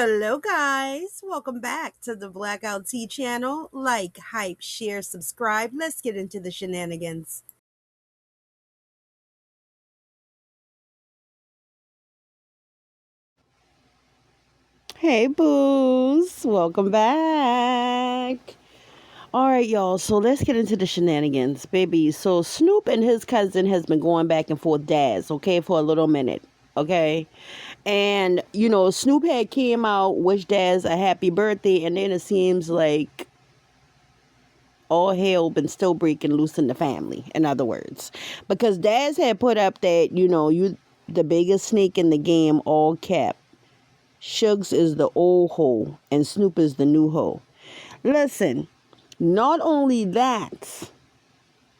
Hello guys, welcome back to the TheBlackOutTea channel. Like, hype, share, subscribe. Let's get into the shenanigans. Hey boos, welcome back. Alright y'all, so let's get into the shenanigans, baby. So Snoop and his cousin has been going back and forth Daz, okay, for a little minute, okay? And, Snoop had came out, wished Daz a happy birthday, and then it seems like all hell been still breaking loose in the family, in other words. Because Daz had put up that, you the biggest snake in the game, all cap. Shugs is the old hoe, and Snoop is the new hoe. Listen, not only that,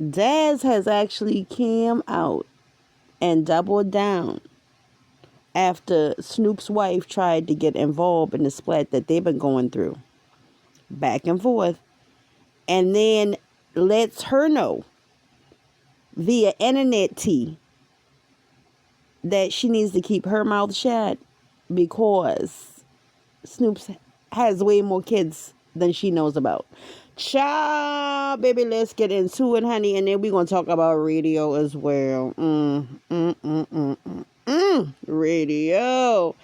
Daz has actually came out and doubled down after Snoop's wife tried to get involved in the splat that they've been going through. Back and forth. And then lets her know via internet tea that she needs to keep her mouth shut because Snoop has way more kids than she knows about. Ciao, baby, let's get into it, honey. And then we're going to talk about radio as well. Radio.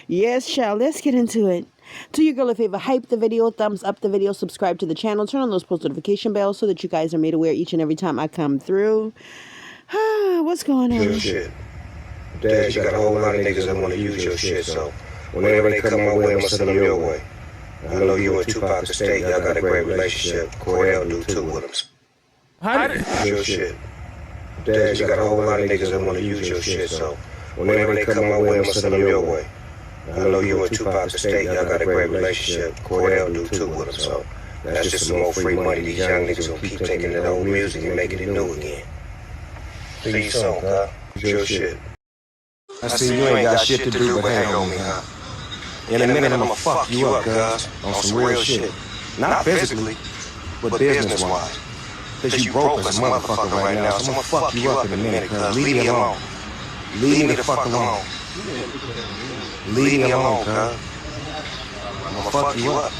Yes, child, let's get into it. Do your girl a favor, hype the video, thumbs up the video, subscribe to the channel, turn on those post notification bells so that you guys are made aware each and every time I come through. What's going on? Your shit. Dad, you got a whole lot of niggas that want to use your shit, so whenever they come my way, I'm gonna send them your way. I know you and Tupac Estate, y'all got a great relationship. Cordell do too with them. Hide it. Your shit. Dad, you got a whole lot of niggas that want to use your shit, so whenever they come my way, I'm gonna send them your way. I know you and Tupac Estate, y'all got a great relationship. Cordell do too with them, so that's just some more free money these young niggas gonna keep taking that old music and making it new again. Please, song, huh? Your shit. I see you ain't got shit to do but hang on me, huh? In a minute I'ma fuck you up, cuz, on some real shit. Not physically, but business-wise. Cause you broke as a motherfucker right now, so I'ma fuck you up in a minute, cuz. Leave me alone. Leave me the fuck alone. Leave me alone, cuz. I'ma fuck you up.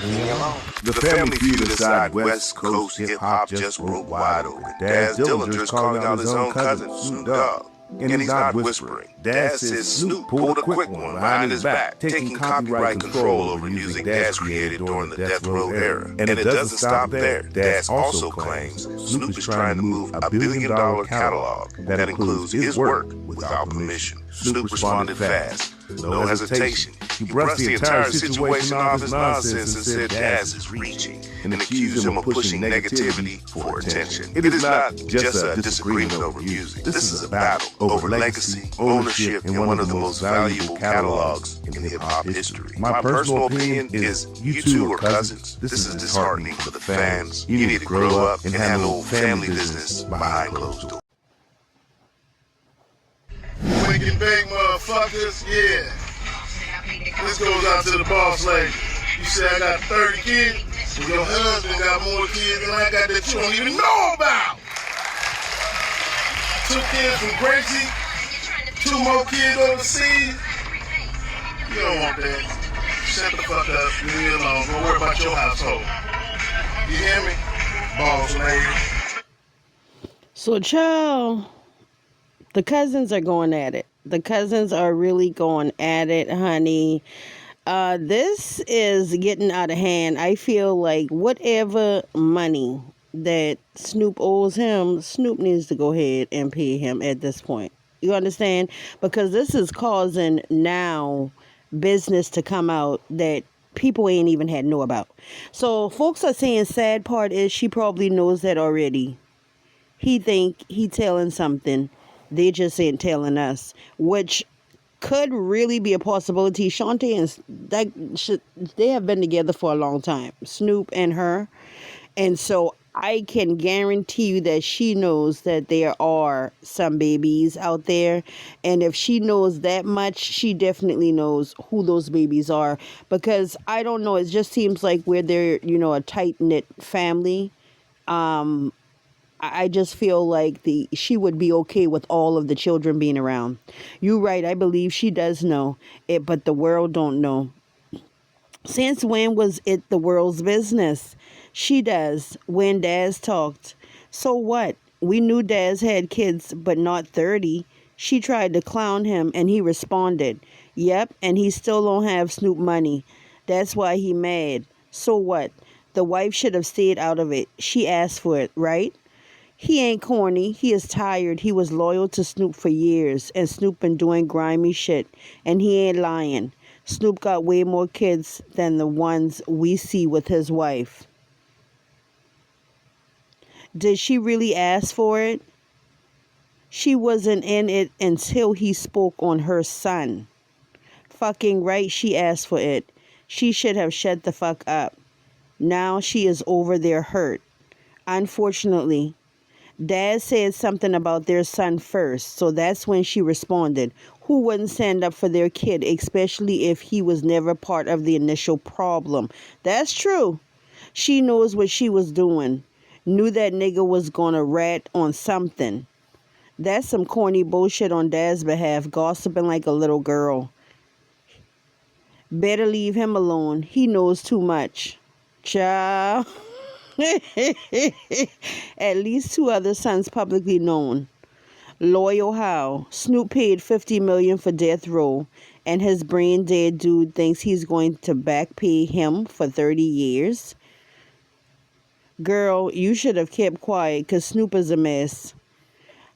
Leave me alone. The family feud inside West Coast hip-hop just broke wide open. Daz Dillinger's calling out his own cousin, Snoop Dogg. And he's not whispering. Daz says Snoop pulled a quick one behind his back, taking copyright control over music Daz created during the Death Row era. And it doesn't stop there. Daz also claims Snoop is trying to move a billion-dollar catalog that includes his work without permission. Snoop responded fast, no hesitation. He brushed the entire situation off as nonsense and said Daz is reaching, and accused him of pushing negativity for attention. It is not just a disagreement over music. This is a battle over legacy, ownership, and one of the most valuable catalogs in hip-hop history. My personal opinion is you two are cousins. This is disheartening for the fans. You need to grow up and handle family business behind closed doors. Wicked big motherfuckers, yeah. This goes out to the boss lady. You say I got 30 kids, and your husband got more kids than I got that you don't even know about. 2 kids from Gracie, 2 more kids overseas. You don't want that. Shut the fuck up, leave me alone. Don't worry about your household. You hear me? Boss lady. So, child, the cousins are going at it. The cousins are really going at it, honey. This is getting out of hand. I feel like whatever money that Snoop owes him, Snoop needs to go ahead and pay him at this point. You understand? Because this is causing now business to come out that people ain't even had know about. So folks are saying sad part is she probably knows that already. He think he telling something. They just ain't telling us, which could really be a possibility. Shantae and they have been together for a long time, Snoop and her. And so I can guarantee you that she knows that there are some babies out there. And if she knows that much, she definitely knows who those babies are. Because I don't know, it just seems like where they're, a tight-knit family. I just feel like she would be okay with all of the children being around. You're right. I believe she does know it, but the world don't know. Since when was it the world's business? She does when Daz talked. So what? We knew Daz had kids, but not 30. She tried to clown him and he responded. Yep, and he still don't have Snoop money. That's why he mad. So what? The wife should have stayed out of it. She asked for it, right? He ain't corny. He is tired. He was loyal to Snoop for years, and Snoop been doing grimy shit, and he ain't lying. Snoop got way more kids than the ones we see with his wife. Did she really ask for it? She wasn't in it until he spoke on her son. Fucking right, she asked for it. She should have shut the fuck up. Now she is over there hurt. Unfortunately, Dad said something about their son first, so that's when she responded. Who wouldn't stand up for their kid, especially if he was never part of the initial problem? That's true. She knows what she was doing. Knew that nigga was gonna rat on something. That's some corny bullshit on Dad's behalf, gossiping like a little girl. Better leave him alone. He knows too much. Child. At least 2 other sons publicly known. Loyal how? Snoop paid $50 million for death row, and his brain dead dude thinks he's going to back pay him for 30 years. Girl, you should have kept quiet, cause Snoop is a mess.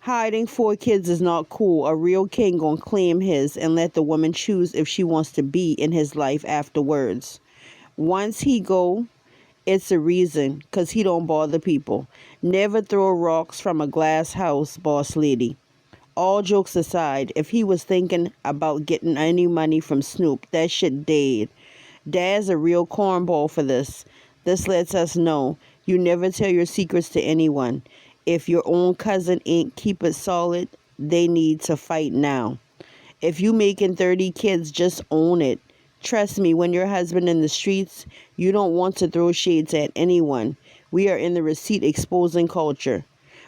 Hiding 4 kids is not cool. A real king gonna claim his and let the woman choose if she wants to be in his life afterwards. Once he go, it's a reason, cause he don't bother people. Never throw rocks from a glass house, boss lady. All jokes aside, if he was thinking about getting any money from Snoop, that shit dead. Dad's a real cornball for this. This lets us know you never tell your secrets to anyone. If your own cousin ain't keep it solid, they need to fight now. If you making 30 kids, just own it. Trust me, when your husband in the streets, you don't want to throw shades at anyone. We are in the receipt exposing culture.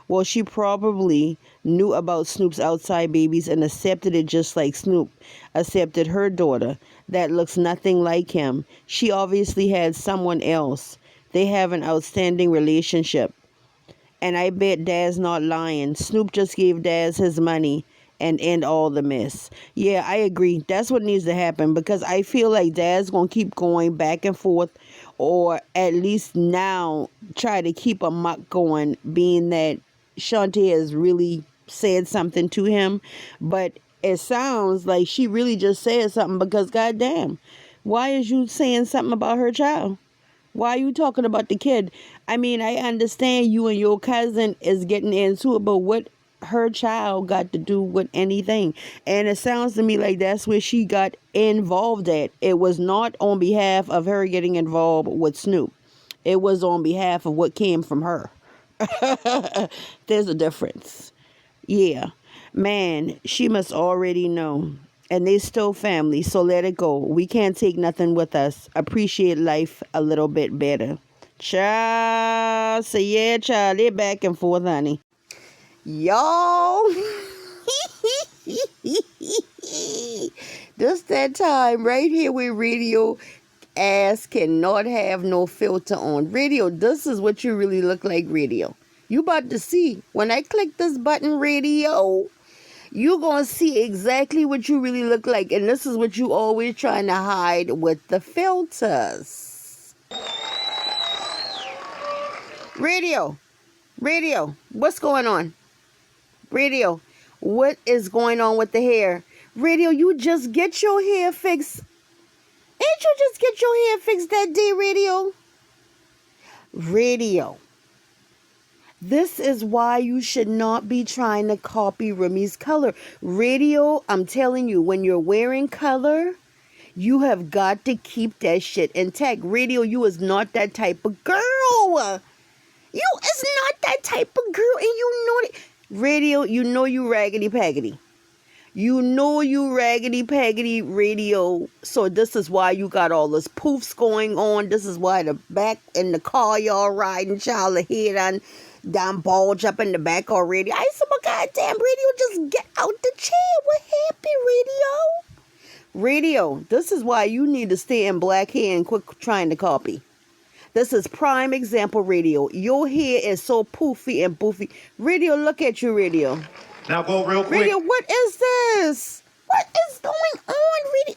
Well, she probably knew about Snoop's outside babies and accepted it just like Snoop accepted her daughter that looks nothing like him. She obviously had someone else. They have an outstanding relationship. And I bet Dad's not lying. Snoop just gave Daz his money and end all the mess. Yeah, I agree. That's what needs to happen, because I feel like Dad's going to keep going back and forth, or at least now try to keep a muck going, being that Shantae has really said something to him. But it sounds like she really just said something, because goddamn, why is you saying something about her child? Why are you talking about the kid? I mean, I understand you and your cousin is getting into it, but what her child got to do with anything? And it sounds to me like that's where she got involved at. It was not on behalf of her getting involved with Snoop. It was on behalf of what came from her. There's a difference. Yeah. Man, she must already know. And they still family, so let it go. We can't take nothing with us. Appreciate life a little bit better. Child. So yeah, child. They're back and forth, honey. Y'all. This that time right here where radio ass cannot have no filter on. Radio, this is what you really look like, radio. You about to see. When I click this button, radio, you're going to see exactly what you really look like. And this is what you always trying to hide with the filters. Radio, what's going on? Radio, what is going on with the hair? Radio, you just get your hair fixed. Ain't you just get your hair fixed that day, radio? Radio. This is why you should not be trying to copy Remy's color. Radio, I'm telling you, when you're wearing color, you have got to keep that shit intact. Radio, you is not that type of girl. You is not that type of girl, and you know it. Radio, you know you raggedy paggedy. You know you raggedy paggedy, radio. So this is why you got all this poofs going on. This is why the back in the car y'all riding, child, the head on. Down bulge up in the back already. I said, my goddamn radio, just get out the chair. What happened, radio? Radio, this is why you need to stay in black hair and quit trying to copy. This is prime example, radio. Your hair is so poofy and boofy. Radio, look at you, radio. Now go real quick. Radio, what is this? What is going on,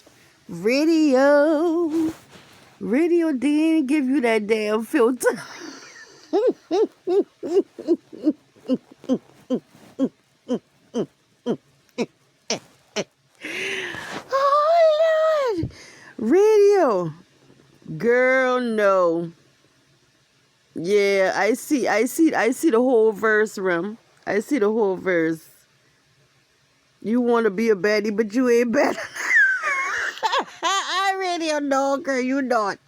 radio? Radio didn't give you that damn filter. Oh, Lord. Radio. Girl, no. Yeah, I see the whole verse, Rim. I see the whole verse. You want to be a baddie, but you ain't bad. I really know, girl. You not.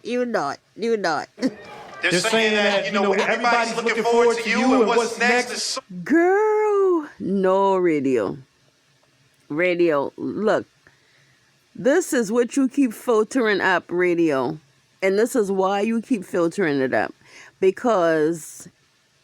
They're saying that, you know, everybody's looking forward to you and what's next is... Girl, no, radio. Radio, look. This is what you keep filtering up, radio. And this is why you keep filtering it up. Because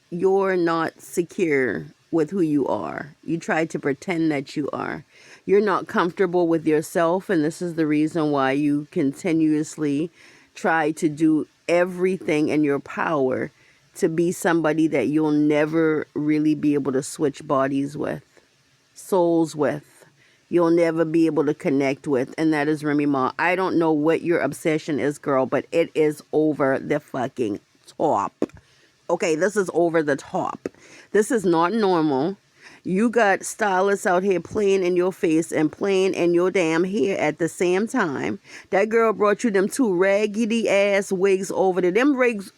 you're not secure with who you are. You try to pretend that you are. You're not comfortable with yourself, and this is the reason why you continuously try to do everything in your power to be somebody that you'll never really be able to switch bodies with, souls with. You'll never be able to connect with, and that is remyma. I don't know what your obsession is, girl, but it is over the fucking top. Okay, this is over the top. This is not normal. You got stylists out here playing in your face and playing in your damn hair at the same time. That girl brought you them two raggedy ass wigs over there. Them wigs,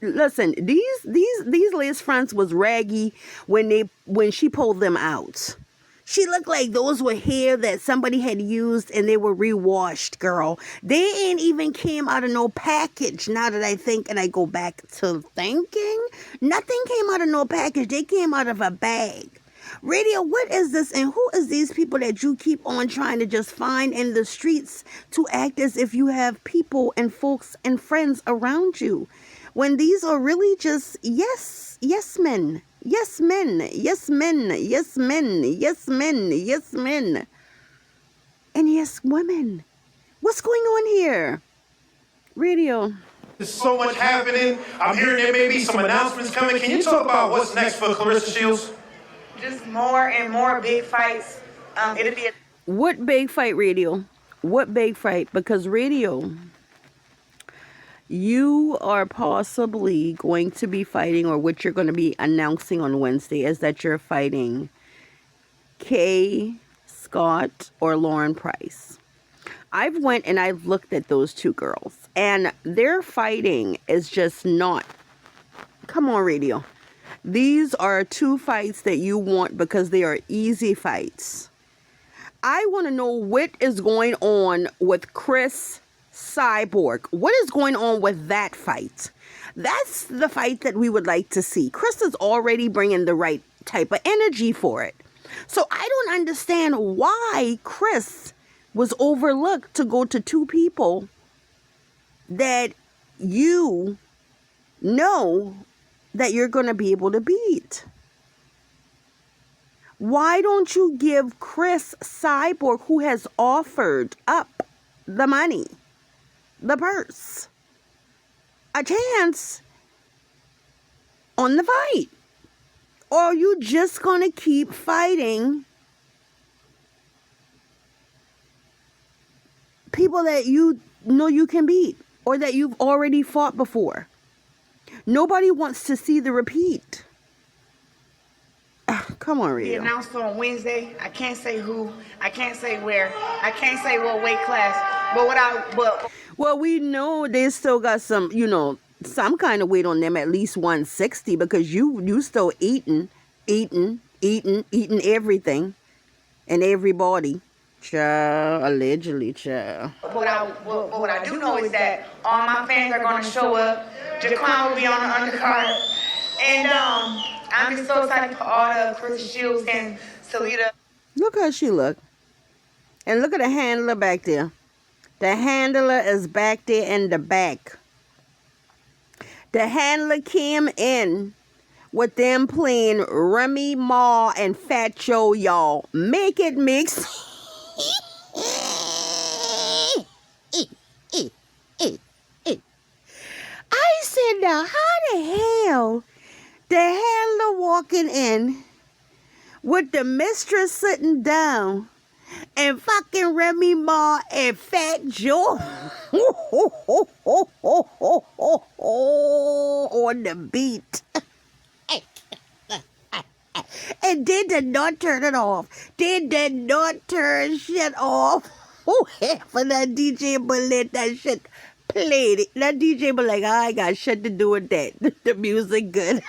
listen, these lace fronts was raggy when she pulled them out. She looked like those were hair that somebody had used and they were rewashed, girl. They ain't even came out of no package. Now that I think and I go back to thinking, nothing came out of no package. They came out of a bag. Radio, what is this? And who is these people that you keep on trying to just find in the streets to act as if you have people and folks and friends around you? When these are really just yes men. Yes, men. Yes, men. Yes, men. Yes, men. Yes, men. And yes, women. What's going on here? Radio. There's so much happening. I'm hearing there may be some announcements coming. Can you talk about what's next for Claressa Shields? Just more and more big fights. It'll be What big fight, radio? What big fight? Because radio, you are possibly going to be fighting, or what you're going to be announcing on Wednesday is that you're fighting Kay Scott or Lauren Price. I've went and I've looked at those two girls, and their fighting is just not. Come on, radio. These are two fights that you want because they are easy fights. I want to know what is going on with Chris Cyborg. What is going on with that fight? That's the fight that we would like to see. Chris is already bringing the right type of energy for it. So I don't understand why Chris was overlooked to go to two people that you know that you're going to be able to beat. Why don't you give Chris Cyborg, who has offered up the money, the purse, a chance on the fight? Or are you just going to keep fighting people that you know you can beat or that you've already fought before? Nobody wants to see the repeat. Come on, Rio. be announced on Wednesday. I can't say who. I can't say where. I can't say what weight class. But well, we know they still got some, some kind of weight on them, at least 160, because you still eating everything and everybody. Child, allegedly, child. what I do know is that all my fans are going to show up. Jaquan will be on the undercard. And I'm just so excited for all the Claressa Shields and Salida. Look how she look. And look at the handler back there. The handler is back there in the back. The handler came in with them playing Remy Ma and Fat Joe, y'all. Make it mix. I said, now how the hell the handler walking in with the mistress sitting down and fucking Remy Ma and Fat Joe on the beat. And they did not turn it off. They did not turn shit off. For that DJ but let that shit played it. That DJ but like, I ain't got shit to do with that. The music good.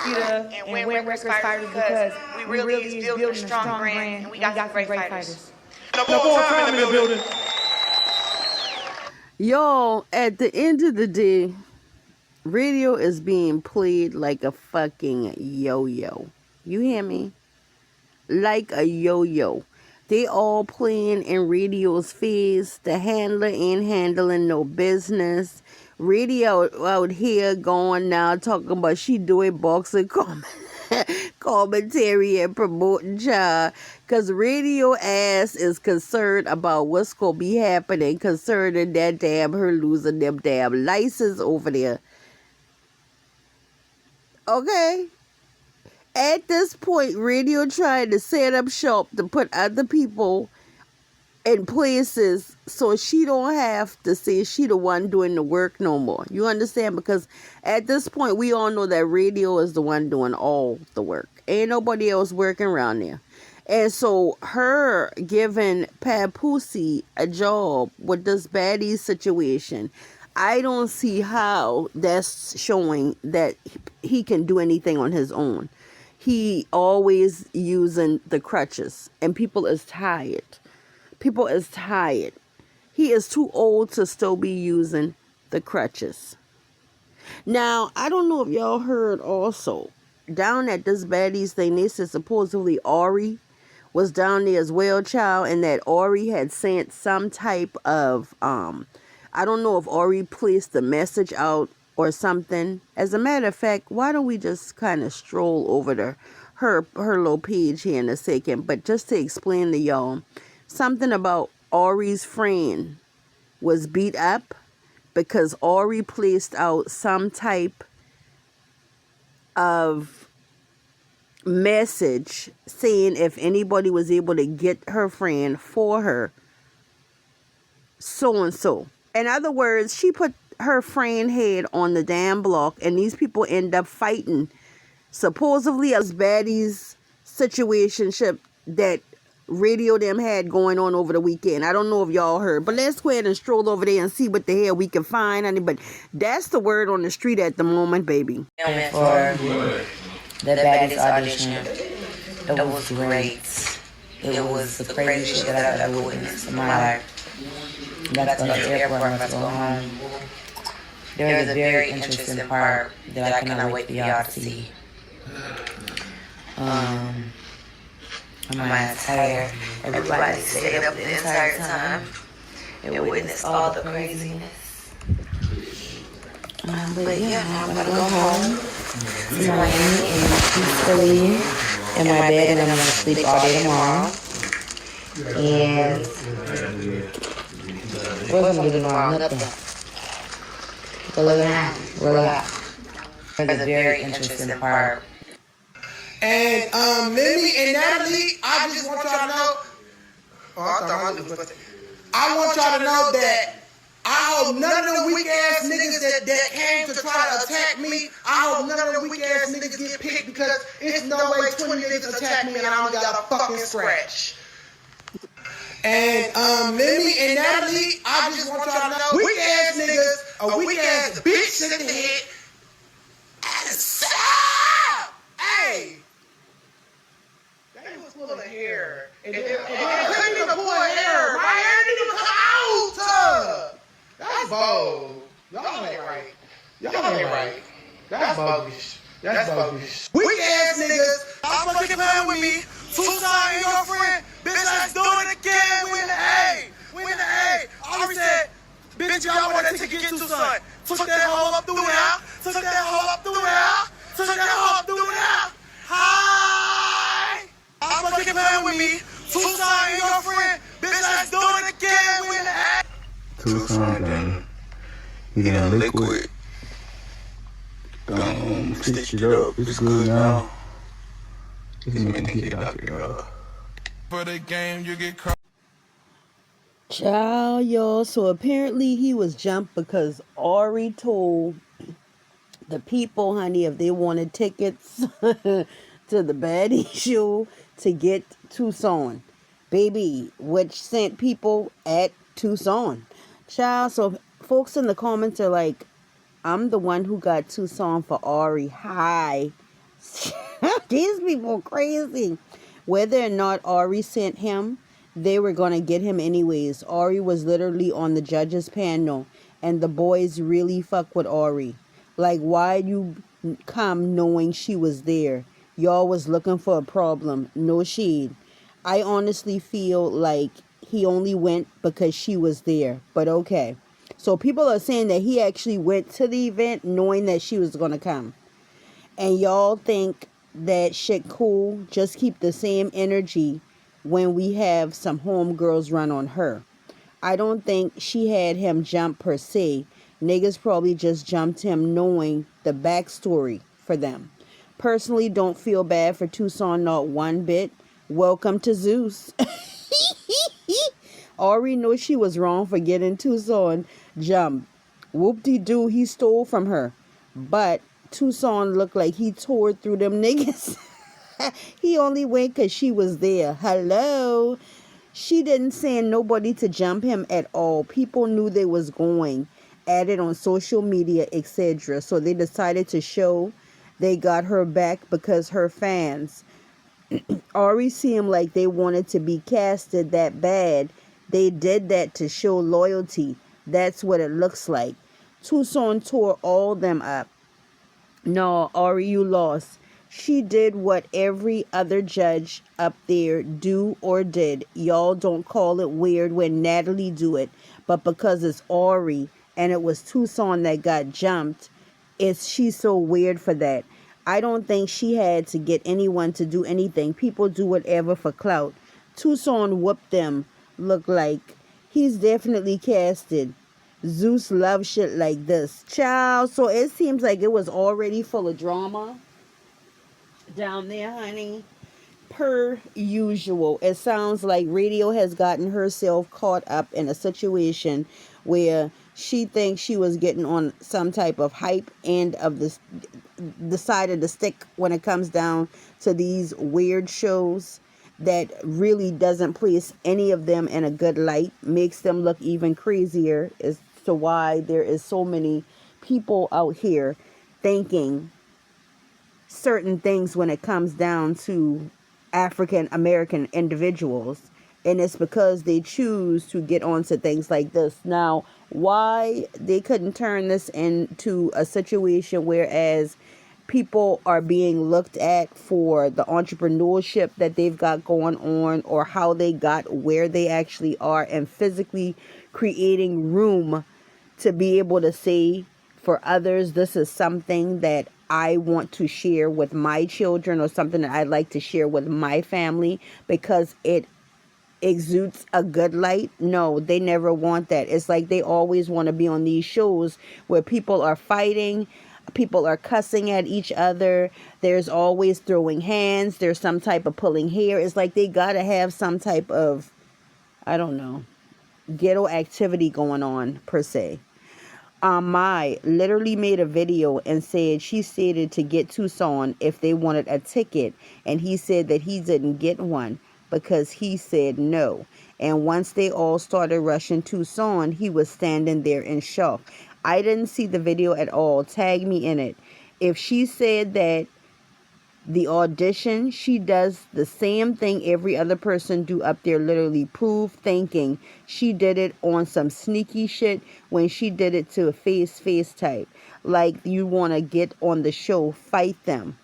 And win records fighters because we really is building a strong brand and we got some great fighters. No more time in the building. Yo, at the end of the day, radio is being played like a fucking yo-yo. You hear me? Like a yo-yo. They all playing in radio's face. The handler ain't handling no business. Radio out here going now talking about she doing boxing commentary and promoting child. Because radio ass is concerned about what's going to be happening concerning that damn her losing them damn license over there. Okay? At this point, radio trying to set up shop to put other people in places so she don't have to say she the one doing the work no more. You understand? Because at this point, we all know that radio is the one doing all the work. Ain't nobody else working around there. And so her giving Papoose a job with this baddie situation, I don't see how that's showing that he can do anything on his own. He always using the crutches, and people is tired. People is tired. He is too old to still be using the crutches. Now, I don't know if y'all heard also, down at this baddies thing, they said supposedly Ari was down there as well, child, and that Ari had sent some type of, I don't know if Ari placed the message out or something. As a matter of fact, why don't we just kind of stroll over to her little page here in a second, but just to explain to y'all, something about Ari's friend was beat up because Ari placed out some type of message saying if anybody was able to get her friend for her, so and so. In other words, she put her friend head on the damn block, and these people end up fighting. Supposedly, as baddies situationship that radio them had going on over the weekend. I don't know if y'all heard, but let's go ahead and stroll over there and see what the hell we can find, honey. But that's the word on the street at the moment, baby. For the baddies audition, it was great. It was the craziest shit that I've ever witnessed in my life. I got to go to the airport, I got to go home. There was a very interesting part that I cannot wait for y'all to see. My entire, everybody stayed up the entire time and witnessed all the craziness. But yeah, now I'm gonna go home to Miami and peacefully in my bed, and I'm gonna sleep all day tomorrow. And what was I gonna do tomorrow? Nothing. But look at that. Relax. There's a very interesting part. And Mimi and Natalie, I just want y'all to know. I want y'all to know that I hope none of them weak ass niggas that came to try to attack me, I hope none of them weak ass niggas get picked, because it's no way 20 niggas attack me and I only got a fucking scratch. And Mimi and Natalie, I just want y'all to know, weak ass niggas, a weak ass bitch in the head, and stop! Hey! They was full of hair. And they couldn't even pull hair. My hair didn't come out! That's bold. Y'all ain't right. Y'all ain't right. That's bogus. That's bogus. Weak ass niggas. I'm fucking playing with me. Tucson and your friend. Bitch, let's do it again. Win the A. Win the A. I already said, bitch, y'all want to take it to Tucson. Took that hoe up through there. Took that hoe up through there. Took that hoe up through there. Hi. I'm gonna keep playing with me. Tucson and your friend. Bitch, let's do it again. We in the act. Tucson done. He done liquid. Stitch it up. It's good now. He's making the kid out there. For the game, you get caught. Child, y'all. So apparently he was jumped because Ari told the people, honey, if they wanted tickets to the baddie show to get Tucson. Baby, which sent people at Tucson. Child, so folks in the comments are like, I'm the one who got Tucson for Ari. Hi. These people crazy. Whether or not Ari sent him, they were going to get him anyways. Ari was literally on the judges panel, and the boys really fuck with Ari. Like, why you come knowing she was there? Y'all was looking for a problem. No shade. I honestly feel like he only went because she was there. But okay. So people are saying that he actually went to the event knowing that she was going to come. And y'all think that shit cool. Just keep the same energy when we have some homegirls run on her. I don't think she had him jump per se. Niggas probably just jumped him knowing the backstory for them. Personally, don't feel bad for Tucson, not one bit. Welcome to Zeus. Ari knew she was wrong for getting Tucson jumped. Whoop-de-doo, he stole from her. But Tucson looked like he tore through them niggas. He only went because she was there. Hello? She didn't send nobody to jump him at all. People knew they was going at it on social media, etc. So they decided to show they got her back because her fans. Ari seemed like they wanted to be casted that bad. They did that to show loyalty. That's what it looks like. Tucson tore all them up. No, Ari, you lost. She did what every other judge up there do or did. Y'all don't call it weird when Natalie do it. But because it's Ari and it was Tucson that got jumped, she's so weird for that. I don't think she had to get anyone to do anything. People do whatever for clout. Tucson whooped them. Look like he's definitely casted. Zeus loves shit like this. Child, so it seems like it was already full of drama down there, honey. Per usual. It sounds like radio has gotten herself caught up in a situation where she thinks she was getting on some type of hype end of the side of the stick when it comes down to these weird shows that really doesn't place any of them in a good light, makes them look even crazier as to why there is so many people out here thinking certain things when it comes down to African American individuals. And it's because they choose to get onto things like this. Now, why they couldn't turn this into a situation whereas people are being looked at for the entrepreneurship that they've got going on, or how they got where they actually are, and physically creating room to be able to say for others, this is something that I want to share with my children, or something that I'd like to share with my family because it exudes a good light. No, they never want that. It's like they always want to be on these shows where people are fighting, people are cussing at each other, there's always throwing hands, there's some type of pulling hair. It's like they gotta have some type of, I don't know, ghetto activity going on per se. Mai literally made a video and said she stated to get Tucson if they wanted a ticket, and he said that he didn't get one because he said no. And once they all started rushing Tucson, he was standing there in shock. I didn't see the video at all. Tag me in it. If she said that the audition, she does the same thing every other person do up there, literally proof thinking she did it on some sneaky shit when she did it to a face type. Like, you want to get on the show, fight them.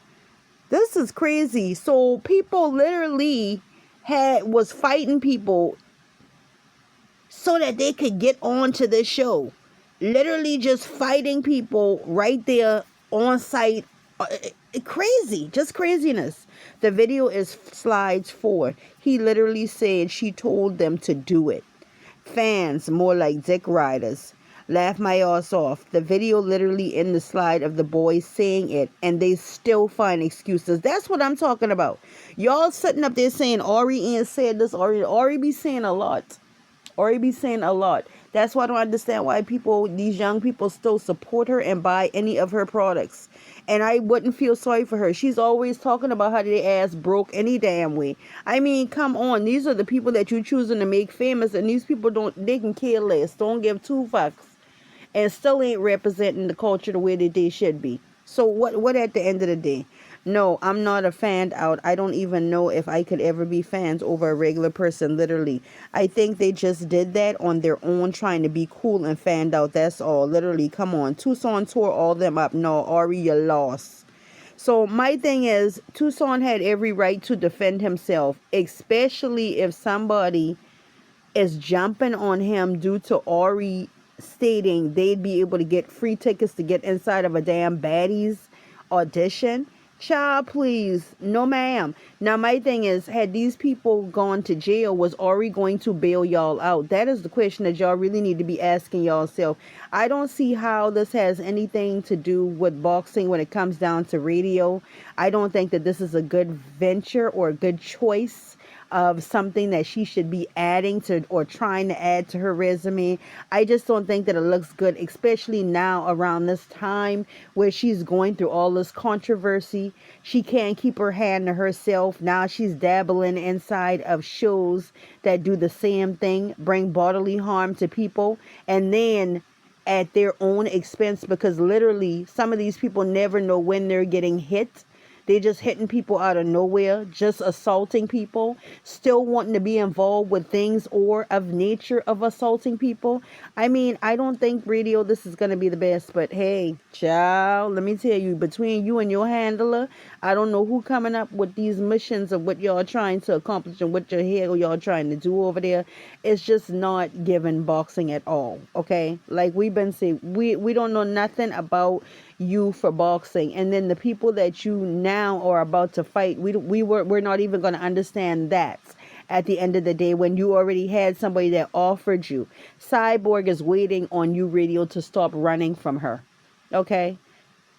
This is crazy. So people literally was fighting people so that they could get on to this show. literally just fighting people right there on site. Crazy, just craziness. The video is slides 4. He literally said she told them to do it. Fans more like dick riders. Laugh my ass off. The video literally in the slide of the boys saying it, and they still find excuses. That's what I'm talking about. Y'all sitting up there saying Ari ain't said this. Ari be saying a lot. Ari be saying a lot. That's why I don't understand why these young people still support her and buy any of her products. And I wouldn't feel sorry for her. She's always talking about how their ass broke any damn way. I mean, come on. These are the people that you're choosing to make famous, and these people they can care less. Don't give two fucks. And still ain't representing the culture the way that they should be. So what at the end of the day? No, I'm not a fan out. I don't even know if I could ever be fans over a regular person, literally. I think they just did that on their own, trying to be cool and fanned out. That's all. Literally, come on. Tucson tore all them up. No, Ari, you lost. So my thing is, Tucson had every right to defend himself, especially if somebody is jumping on him due to Ari stating they'd be able to get free tickets to get inside of a damn baddie's audition. Child, please. No, ma'am. Now, my thing is, had these people gone to jail, was Ari going to bail y'all out? That is the question that y'all really need to be asking y'allself. I don't see how this has anything to do with boxing when it comes down to radio. I don't think that this is a good venture or a good choice of something that she should be adding to or trying to add to her resume. I just don't think that it looks good, especially now around this time where she's going through all this controversy. She can't keep her hand to herself. Now she's dabbling inside of shows that do the same thing, bring bodily harm to people, and then at their own expense, because literally some of these people never know when they're getting hit. They just hitting people out of nowhere, just assaulting people, still wanting to be involved with things or of nature of assaulting people. I mean, I don't think radio, this is going to be the best, but hey, child, let me tell you, between you and your handler, I don't know who coming up with these missions of what y'all trying to accomplish and what your hell y'all trying to do over there. It's just not giving boxing at all, okay? Like we've been saying, we don't know nothing about you for boxing, and then the people that you now are about to fight, we're not even going to understand that at the end of the day when you already had somebody that offered you. Cyborg is waiting on you, radio, to stop running from her, okay?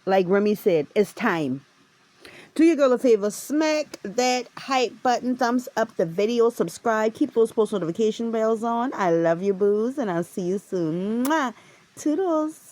Like Remy said, it's time. Do your girl a favor, smack that hype button, thumbs up the video, subscribe, keep those post notification bells on. I love you, boos, and I'll see you soon. Mwah. Toodles.